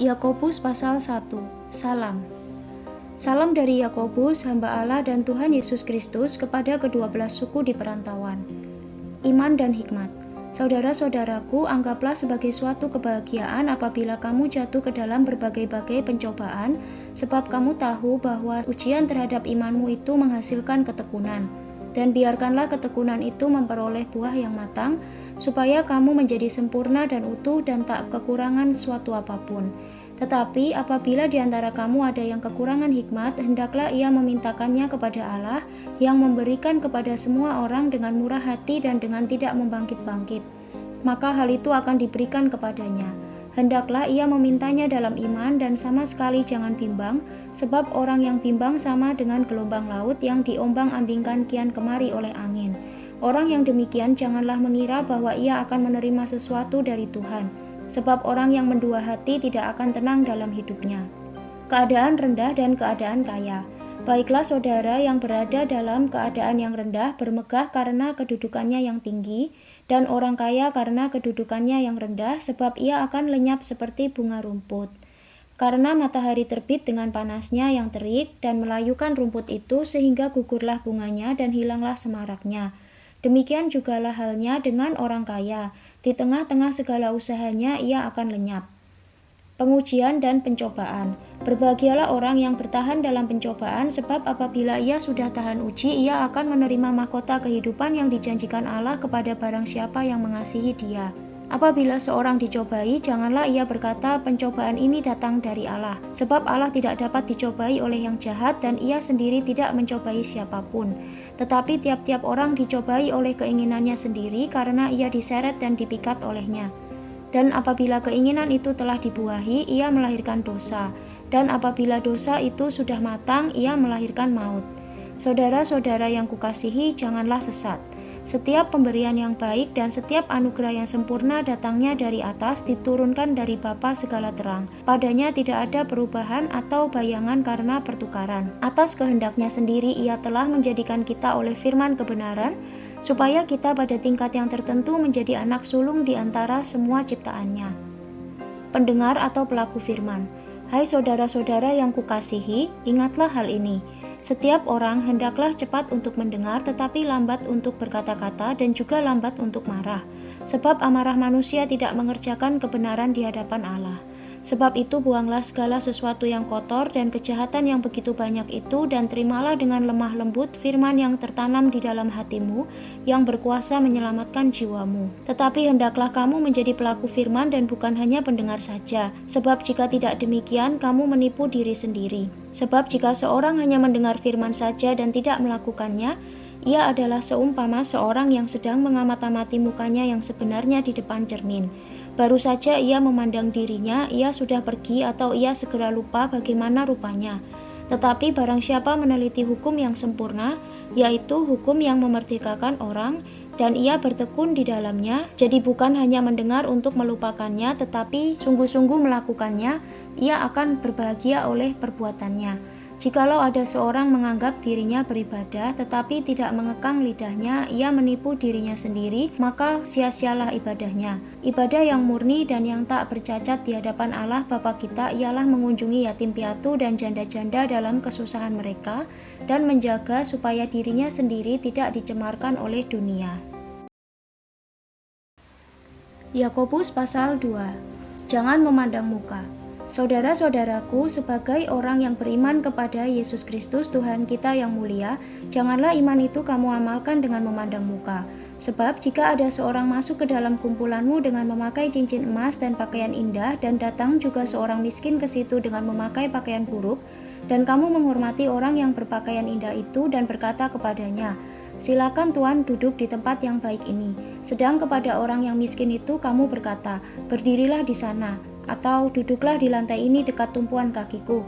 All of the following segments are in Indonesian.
Yakobus pasal 1. Salam. Salam dari Yakobus, hamba Allah dan Tuhan Yesus Kristus kepada kedua belas suku di perantauan. Iman dan hikmat. Saudara-saudaraku, anggaplah sebagai suatu kebahagiaan apabila kamu jatuh ke dalam berbagai-bagai pencobaan, sebab kamu tahu bahwa ujian terhadap imanmu itu menghasilkan ketekunan. Dan biarkanlah ketekunan itu memperoleh buah yang matang, supaya kamu menjadi sempurna dan utuh dan tak kekurangan suatu apapun. Tetapi apabila di antara kamu ada yang kekurangan hikmat, hendaklah ia memintakannya kepada Allah yang memberikan kepada semua orang dengan murah hati dan dengan tidak membangkit-bangkit. Maka hal itu akan diberikan kepadanya. Hendaklah ia memintanya dalam iman dan sama sekali jangan bimbang, sebab orang yang bimbang sama dengan gelombang laut yang diombang-ambingkan kian kemari oleh angin. Orang yang demikian janganlah mengira bahwa ia akan menerima sesuatu dari Tuhan, sebab orang yang mendua hati tidak akan tenang dalam hidupnya. Keadaan rendah dan keadaan kaya. Baiklah saudara yang berada dalam keadaan yang rendah bermegah karena kedudukannya yang tinggi, dan orang kaya karena kedudukannya yang rendah, sebab ia akan lenyap seperti bunga rumput. Karena matahari terbit dengan panasnya yang terik dan melayukan rumput itu sehingga gugurlah bunganya dan hilanglah semaraknya. Demikian jugalah halnya dengan orang kaya, di tengah-tengah segala usahanya ia akan lenyap. Pengujian dan pencobaan. Berbahagialah orang yang bertahan dalam pencobaan, sebab apabila ia sudah tahan uji, ia akan menerima mahkota kehidupan yang dijanjikan Allah kepada barang siapa yang mengasihi Dia. Apabila seorang dicobai, janganlah ia berkata, pencobaan ini datang dari Allah, sebab Allah tidak dapat dicobai oleh yang jahat dan ia sendiri tidak mencobai siapapun. Tetapi tiap-tiap orang dicobai oleh keinginannya sendiri karena ia diseret dan dipikat olehnya. Dan apabila keinginan itu telah dibuahi, ia melahirkan dosa. Dan apabila dosa itu sudah matang, ia melahirkan maut. Saudara-saudara yang kukasihi, janganlah sesat. Setiap pemberian yang baik dan setiap anugerah yang sempurna datangnya dari atas, diturunkan dari Bapa segala terang. Padanya tidak ada perubahan atau bayangan karena pertukaran. Atas kehendaknya sendiri ia telah menjadikan kita oleh firman kebenaran, supaya kita pada tingkat yang tertentu menjadi anak sulung di antara semua ciptaannya. Pendengar atau pelaku firman. Hai saudara-saudara yang kukasihi, ingatlah hal ini. Setiap orang hendaklah cepat untuk mendengar, tetapi lambat untuk berkata-kata dan juga lambat untuk marah. Sebab amarah manusia tidak mengerjakan kebenaran di hadapan Allah. Sebab itu buanglah segala sesuatu yang kotor dan kejahatan yang begitu banyak itu, dan terimalah dengan lemah lembut firman yang tertanam di dalam hatimu, yang berkuasa menyelamatkan jiwamu. Tetapi hendaklah kamu menjadi pelaku firman dan bukan hanya pendengar saja, sebab jika tidak demikian, kamu menipu diri sendiri. Sebab jika seorang hanya mendengar firman saja dan tidak melakukannya, ia adalah seumpama seorang yang sedang mengamat-amati mukanya yang sebenarnya di depan cermin. Baru saja ia memandang dirinya, ia sudah pergi atau ia segera lupa bagaimana rupanya. Tetapi barang siapa meneliti hukum yang sempurna, yaitu hukum yang memerdekakan orang, dan ia bertekun di dalamnya, jadi bukan hanya mendengar untuk melupakannya, tetapi sungguh-sungguh melakukannya, ia akan berbahagia oleh perbuatannya. Jikalau ada seorang menganggap dirinya beribadah, tetapi tidak mengekang lidahnya, ia menipu dirinya sendiri, maka sia-sialah ibadahnya. Ibadah yang murni dan yang tak bercacat di hadapan Allah Bapa kita ialah mengunjungi yatim piatu dan janda-janda dalam kesusahan mereka, dan menjaga supaya dirinya sendiri tidak dicemarkan oleh dunia. Yakobus pasal 2. Jangan memandang muka. Saudara-saudaraku, sebagai orang yang beriman kepada Yesus Kristus Tuhan kita yang mulia, janganlah iman itu kamu amalkan dengan memandang muka. Sebab jika ada seorang masuk ke dalam kumpulanmu dengan memakai cincin emas dan pakaian indah, dan datang juga seorang miskin ke situ dengan memakai pakaian buruk, dan kamu menghormati orang yang berpakaian indah itu dan berkata kepadanya, silakan Tuan duduk di tempat yang baik ini. Sedang kepada orang yang miskin itu kamu berkata, berdirilah di sana, atau duduklah di lantai ini dekat tumpuan kakiku.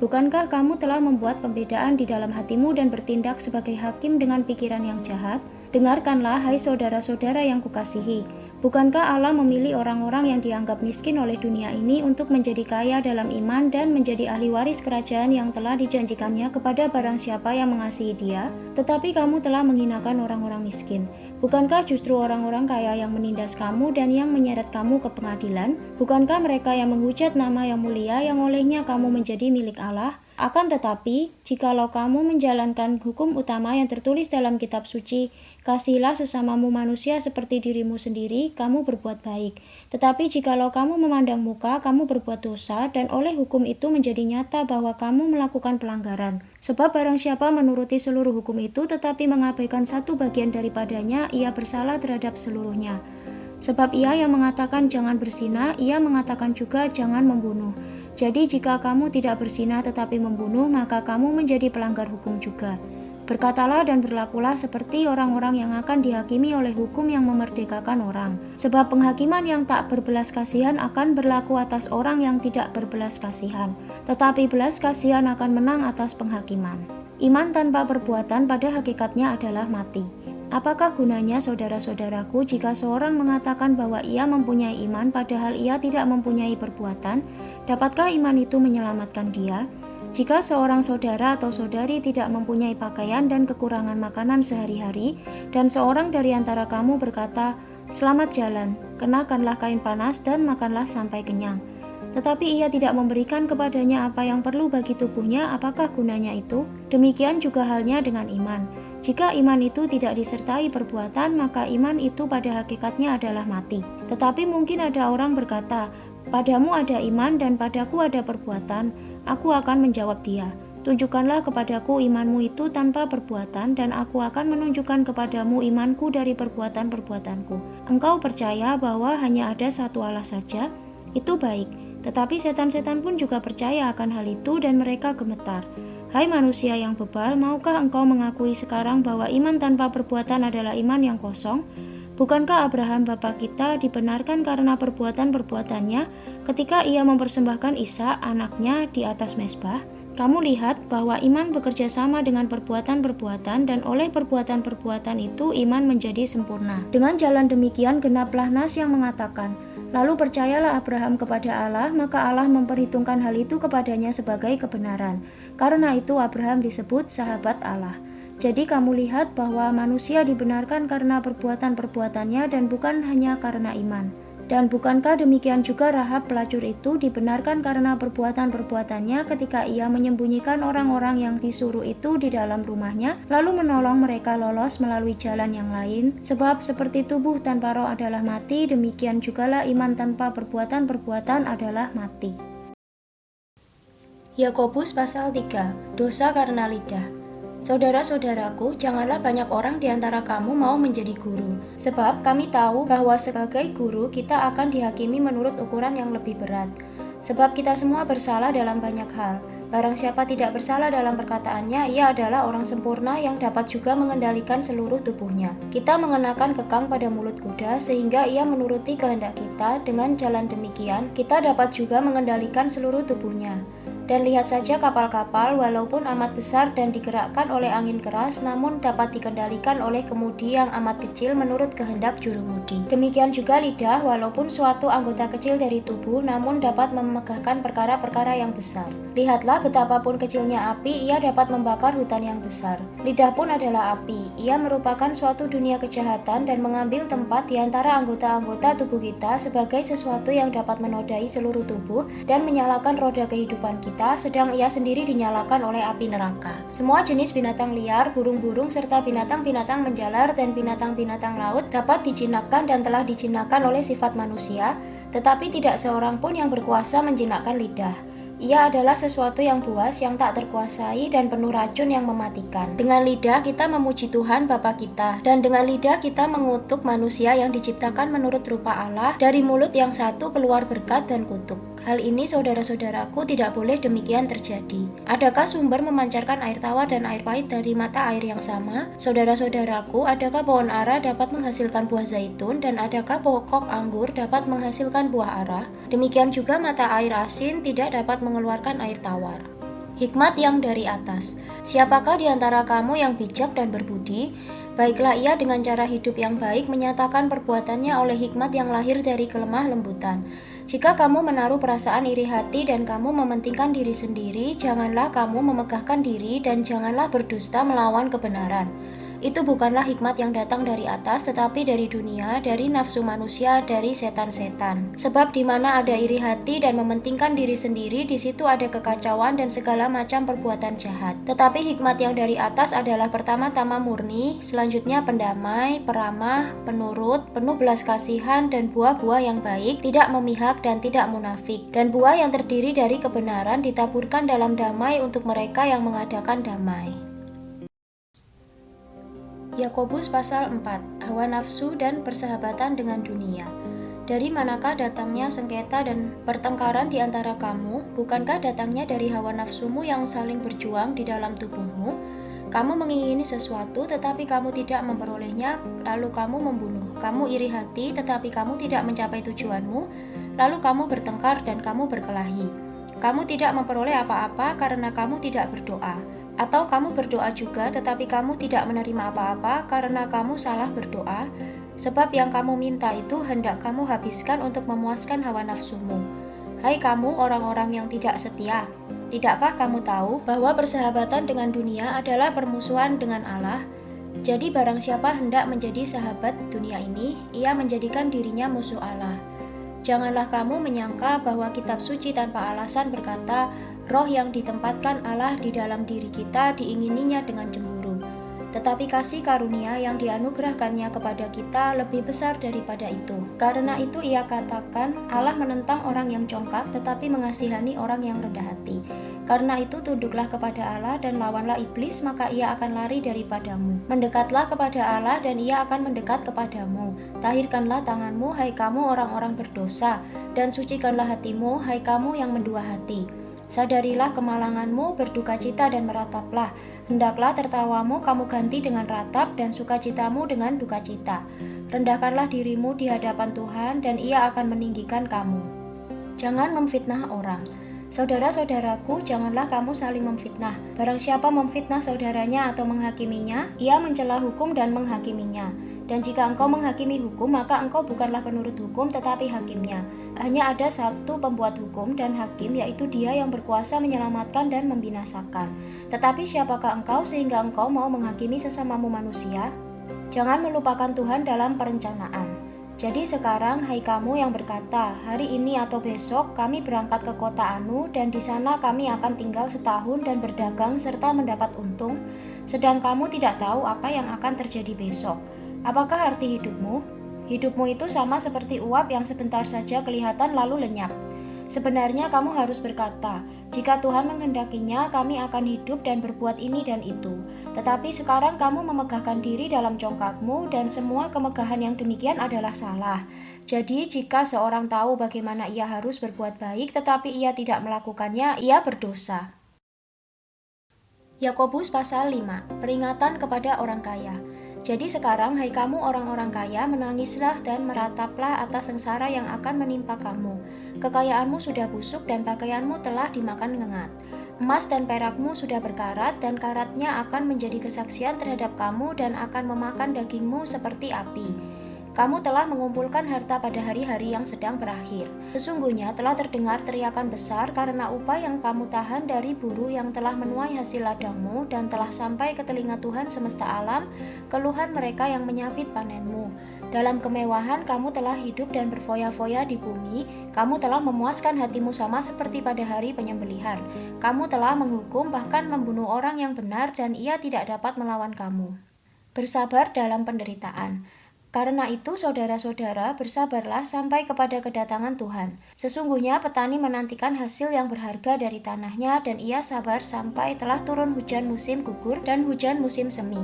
Bukankah kamu telah membuat pembedaan di dalam hatimu dan bertindak sebagai hakim dengan pikiran yang jahat? Dengarkanlah, hai saudara-saudara yang kukasihi. Bukankah Allah memilih orang-orang yang dianggap miskin oleh dunia ini untuk menjadi kaya dalam iman dan menjadi ahli waris kerajaan yang telah dijanjikannya kepada barang siapa yang mengasihi Dia? Tetapi kamu telah menghinakan orang-orang miskin. Bukankah justru orang-orang kaya yang menindas kamu dan yang menyeret kamu ke pengadilan? Bukankah mereka yang menghujat nama yang mulia yang olehnya kamu menjadi milik Allah? Akan tetapi, jikalau kamu menjalankan hukum utama yang tertulis dalam kitab suci, kasihilah sesamamu manusia seperti dirimu sendiri, kamu berbuat baik. Tetapi jikalau kamu memandang muka, kamu berbuat dosa, dan oleh hukum itu menjadi nyata bahwa kamu melakukan pelanggaran. Sebab barang siapa menuruti seluruh hukum itu tetapi mengabaikan satu bagian daripadanya, ia bersalah terhadap seluruhnya. Sebab ia yang mengatakan jangan berzina, ia mengatakan juga jangan membunuh. Jadi jika kamu tidak berzina tetapi membunuh, maka kamu menjadi pelanggar hukum juga. Berkatalah dan berlakulah seperti orang-orang yang akan dihakimi oleh hukum yang memerdekakan orang. Sebab penghakiman yang tak berbelas kasihan akan berlaku atas orang yang tidak berbelas kasihan. Tetapi belas kasihan akan menang atas penghakiman. Iman tanpa perbuatan pada hakikatnya adalah mati. Apakah gunanya saudara-saudaraku jika seorang mengatakan bahwa ia mempunyai iman padahal ia tidak mempunyai perbuatan? Dapatkah iman itu menyelamatkan dia? Jika seorang saudara atau saudari tidak mempunyai pakaian dan kekurangan makanan sehari-hari, dan seorang dari antara kamu berkata, "Selamat jalan, kenakanlah kain panas dan makanlah sampai kenyang," tetapi ia tidak memberikan kepadanya apa yang perlu bagi tubuhnya, apakah gunanya itu? Demikian juga halnya dengan iman. Jika iman itu tidak disertai perbuatan, maka iman itu pada hakikatnya adalah mati. Tetapi mungkin ada orang berkata, "Padamu ada iman dan padaku ada perbuatan." Aku akan menjawab dia, "Tunjukkanlah kepadaku imanmu itu tanpa perbuatan, dan aku akan menunjukkan kepadamu imanku dari perbuatan-perbuatanku. Engkau percaya bahwa hanya ada satu Allah saja? Itu baik, tetapi setan-setan pun juga percaya akan hal itu dan mereka gemetar. Hai manusia yang bebal, maukah engkau mengakui sekarang bahwa iman tanpa perbuatan adalah iman yang kosong? Bukankah Abraham bapa kita dibenarkan karena perbuatan-perbuatannya ketika ia mempersembahkan Ishak anaknya di atas mezbah? Kamu lihat bahwa iman bekerja sama dengan perbuatan-perbuatan, dan oleh perbuatan-perbuatan itu iman menjadi sempurna. Dengan jalan demikian genaplah nas yang mengatakan, "Lalu percayalah Abraham kepada Allah, maka Allah memperhitungkan hal itu kepadanya sebagai kebenaran." Karena itu Abraham disebut sahabat Allah. Jadi kamu lihat bahwa manusia dibenarkan karena perbuatan-perbuatannya dan bukan hanya karena iman. Dan bukankah demikian juga Rahab pelacur itu dibenarkan karena perbuatan-perbuatannya ketika ia menyembunyikan orang-orang yang disuruh itu di dalam rumahnya, lalu menolong mereka lolos melalui jalan yang lain? Sebab seperti tubuh tanpa roh adalah mati, demikian jugalah iman tanpa perbuatan-perbuatan adalah mati. Yakobus pasal 3, dosa karena lidah. Saudara-saudaraku, janganlah banyak orang di antara kamu mau menjadi guru, sebab kami tahu bahwa sebagai guru kita akan dihakimi menurut ukuran yang lebih berat. Sebab kita semua bersalah dalam banyak hal. Barang siapa tidak bersalah dalam perkataannya, ia adalah orang sempurna yang dapat juga mengendalikan seluruh tubuhnya. Kita mengenakan kekang pada mulut kuda sehingga ia menuruti kehendak kita. Dengan jalan demikian, kita dapat juga mengendalikan seluruh tubuhnya. Dan lihat saja kapal-kapal, walaupun amat besar dan digerakkan oleh angin keras, namun dapat dikendalikan oleh kemudi yang amat kecil menurut kehendak jurumudi. Demikian juga lidah, walaupun suatu anggota kecil dari tubuh, namun dapat memegahkan perkara-perkara yang besar. Lihatlah betapapun kecilnya api, ia dapat membakar hutan yang besar. Lidah pun adalah api. Ia merupakan suatu dunia kejahatan dan mengambil tempat di antara anggota-anggota tubuh kita sebagai sesuatu yang dapat menodai seluruh tubuh dan menyalakan roda kehidupan kita, sedang ia sendiri dinyalakan oleh api neraka. Semua jenis binatang liar, burung-burung, serta binatang-binatang menjalar dan binatang-binatang laut dapat dijinakkan dan telah dijinakkan oleh sifat manusia, tetapi tidak seorang pun yang berkuasa menjinakkan lidah. Ia adalah sesuatu yang buas, yang tak terkuasai, dan penuh racun yang mematikan. Dengan lidah kita memuji Tuhan Bapa kita, dan dengan lidah kita mengutuk manusia yang diciptakan menurut rupa Allah. Dari mulut yang satu keluar berkat dan kutuk. Hal ini saudara-saudaraku tidak boleh demikian terjadi. Adakah sumber memancarkan air tawar dan air pahit dari mata air yang sama? Saudara-saudaraku, adakah pohon ara dapat menghasilkan buah zaitun, dan adakah pokok anggur dapat menghasilkan buah ara? Demikian juga mata air asin tidak dapat mengeluarkan air tawar. Hikmat yang dari atas. Siapakah di antara kamu yang bijak dan berbudi? Baiklah ia dengan cara hidup yang baik menyatakan perbuatannya oleh hikmat yang lahir dari kelemah lembutan. Jika kamu menaruh perasaan iri hati dan kamu mementingkan diri sendiri, janganlah kamu memegahkan diri dan janganlah berdusta melawan kebenaran. Itu bukanlah hikmat yang datang dari atas, tetapi dari dunia, dari nafsu manusia, dari setan-setan. Sebab di mana ada iri hati dan mementingkan diri sendiri, di situ ada kekacauan dan segala macam perbuatan jahat. Tetapi hikmat yang dari atas adalah pertama-tama murni, selanjutnya pendamai, peramah, penurut, penuh belas kasihan dan buah-buah yang baik, tidak memihak dan tidak munafik. Dan buah yang terdiri dari kebenaran ditaburkan dalam damai untuk mereka yang mengadakan damai. Yakobus pasal 4, hawa nafsu dan persahabatan dengan dunia. Dari manakah datangnya sengketa dan pertengkaran di antara kamu? Bukankah datangnya dari hawa nafsumu yang saling berjuang di dalam tubuhmu? Kamu mengingini sesuatu tetapi kamu tidak memperolehnya, lalu kamu membunuh. Kamu iri hati tetapi kamu tidak mencapai tujuanmu, lalu kamu bertengkar dan kamu berkelahi. Kamu tidak memperoleh apa-apa karena kamu tidak berdoa. Atau kamu berdoa juga tetapi kamu tidak menerima apa-apa karena kamu salah berdoa, sebab yang kamu minta itu hendak kamu habiskan untuk memuaskan hawa nafsumu. Hai kamu orang-orang yang tidak setia, tidakkah kamu tahu bahwa persahabatan dengan dunia adalah permusuhan dengan Allah? Jadi barang siapa hendak menjadi sahabat dunia ini, ia menjadikan dirinya musuh Allah. Janganlah kamu menyangka bahwa kitab suci tanpa alasan berkata, roh yang ditempatkan Allah di dalam diri kita diingininya dengan cemburu. Tetapi kasih karunia yang dianugerahkannya kepada kita lebih besar daripada itu. Karena itu ia katakan, Allah menentang orang yang congkak tetapi mengasihani orang yang rendah hati. Karena itu tunduklah kepada Allah dan lawanlah iblis, maka ia akan lari daripadamu. Mendekatlah kepada Allah dan ia akan mendekat kepadamu. Tahirkanlah tanganmu, hai kamu orang-orang berdosa, dan sucikanlah hatimu, hai kamu yang mendua hati. Sadarilah kemalanganmu, berdukacita dan merataplah. Hendaklah tertawamu kamu ganti dengan ratap dan sukacitamu dengan dukacita. Rendahkanlah dirimu di hadapan Tuhan dan ia akan meninggikan kamu. Jangan memfitnah orang. Saudara-saudaraku, janganlah kamu saling memfitnah. Barang siapa memfitnah saudaranya atau menghakiminya, ia mencela hukum dan menghakiminya. Dan jika engkau menghakimi hukum, maka engkau bukanlah penurut hukum tetapi hakimnya. Hanya ada satu pembuat hukum dan hakim, yaitu Dia yang berkuasa menyelamatkan dan membinasakan. Tetapi siapakah engkau sehingga engkau mau menghakimi sesamamu manusia? Jangan melupakan Tuhan dalam perencanaan. Jadi sekarang, hai kamu yang berkata, hari ini atau besok kami berangkat ke kota Anu dan di sana kami akan tinggal setahun dan berdagang serta mendapat untung, sedang kamu tidak tahu apa yang akan terjadi besok. Apakah arti hidupmu? Hidupmu itu sama seperti uap yang sebentar saja kelihatan lalu lenyap. Sebenarnya kamu harus berkata, jika Tuhan menghendakinya, kami akan hidup dan berbuat ini dan itu. Tetapi sekarang kamu memegahkan diri dalam congkakmu dan semua kemegahan yang demikian adalah salah. Jadi jika seorang tahu bagaimana ia harus berbuat baik tetapi ia tidak melakukannya, ia berdosa. Yakobus pasal 5, peringatan kepada orang kaya. Jadi sekarang, hai kamu orang-orang kaya, menangislah dan merataplah atas sengsara yang akan menimpa kamu. Kekayaanmu sudah busuk dan pakaianmu telah dimakan ngengat. Emas dan perakmu sudah berkarat dan karatnya akan menjadi kesaksian terhadap kamu dan akan memakan dagingmu seperti api. Kamu telah mengumpulkan harta pada hari-hari yang sedang berakhir. Sesungguhnya telah terdengar teriakan besar karena upah yang kamu tahan dari buruh yang telah menuai hasil ladangmu dan telah sampai ke telinga Tuhan semesta alam, keluhan mereka yang menyapit panenmu. Dalam kemewahan kamu telah hidup dan berfoya-foya di bumi, kamu telah memuaskan hatimu sama seperti pada hari penyembelihan. Kamu telah menghukum bahkan membunuh orang yang benar dan ia tidak dapat melawan kamu. Bersabar dalam penderitaan. Karena itu, saudara-saudara, bersabarlah sampai kepada kedatangan Tuhan. Sesungguhnya petani menantikan hasil yang berharga dari tanahnya dan ia sabar sampai telah turun hujan musim gugur dan hujan musim semi.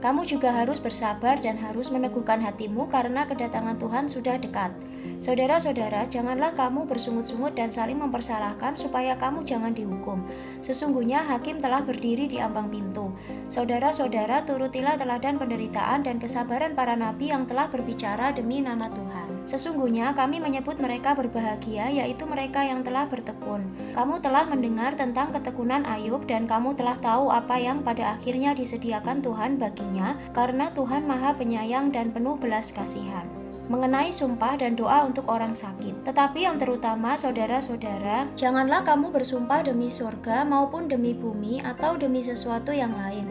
Kamu juga harus bersabar dan harus meneguhkan hatimu karena kedatangan Tuhan sudah dekat. Saudara-saudara, janganlah kamu bersungut-sungut dan saling mempersalahkan supaya kamu jangan dihukum. Sesungguhnya hakim telah berdiri di ambang pintu. Saudara-saudara, turutilah teladan penderitaan dan kesabaran para nabi yang telah berbicara demi nama Tuhan. Sesungguhnya kami menyebut mereka berbahagia, yaitu mereka yang telah bertekun. Kamu telah mendengar tentang ketekunan Ayub dan kamu telah tahu apa yang pada akhirnya disediakan Tuhan baginya, karena Tuhan Maha Penyayang dan penuh belas kasihan. Mengenai sumpah dan doa untuk orang sakit. Tetapi yang terutama, saudara-saudara, janganlah kamu bersumpah demi surga maupun demi bumi atau demi sesuatu yang lain.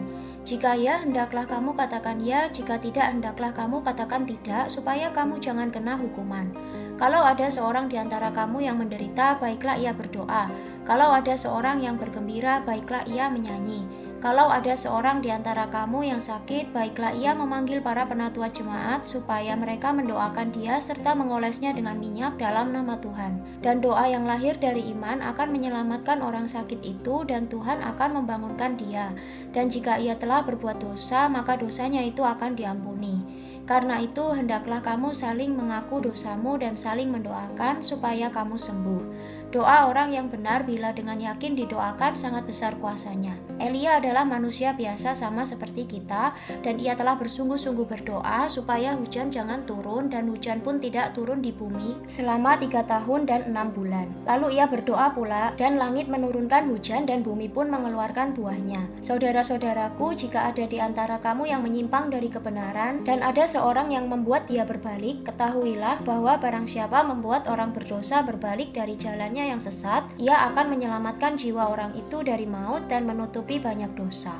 Jika ya, hendaklah kamu katakan ya, jika tidak, hendaklah kamu katakan tidak, supaya kamu jangan kena hukuman. Kalau ada seorang di antara kamu yang menderita, baiklah ia berdoa. Kalau ada seorang yang bergembira, baiklah ia menyanyi. Kalau ada seorang di antara kamu yang sakit, baiklah ia memanggil para penatua jemaat, supaya mereka mendoakan dia serta mengolesnya dengan minyak dalam nama Tuhan. Dan doa yang lahir dari iman akan menyelamatkan orang sakit itu, dan Tuhan akan membangunkan dia. Dan jika ia telah berbuat dosa, maka dosanya itu akan diampuni. Karena itu, hendaklah kamu saling mengaku dosamu dan saling mendoakan supaya kamu sembuh. Doa orang yang benar bila dengan yakin didoakan sangat besar kuasanya. Elia adalah manusia biasa sama seperti kita, dan ia telah bersungguh-sungguh berdoa supaya hujan jangan turun, dan hujan pun tidak turun di bumi selama 3 tahun dan 6 bulan. Lalu ia berdoa pula, dan langit menurunkan hujan dan bumi pun mengeluarkan buahnya. Saudara-saudaraku, jika ada di antara kamu yang menyimpang dari kebenaran, dan ada seorang yang membuat dia berbalik, ketahuilah bahwa barang siapa membuat orang berdosa berbalik dari jalannya yang sesat, ia akan menyelamatkan jiwa orang itu dari maut dan menutupi banyak dosa.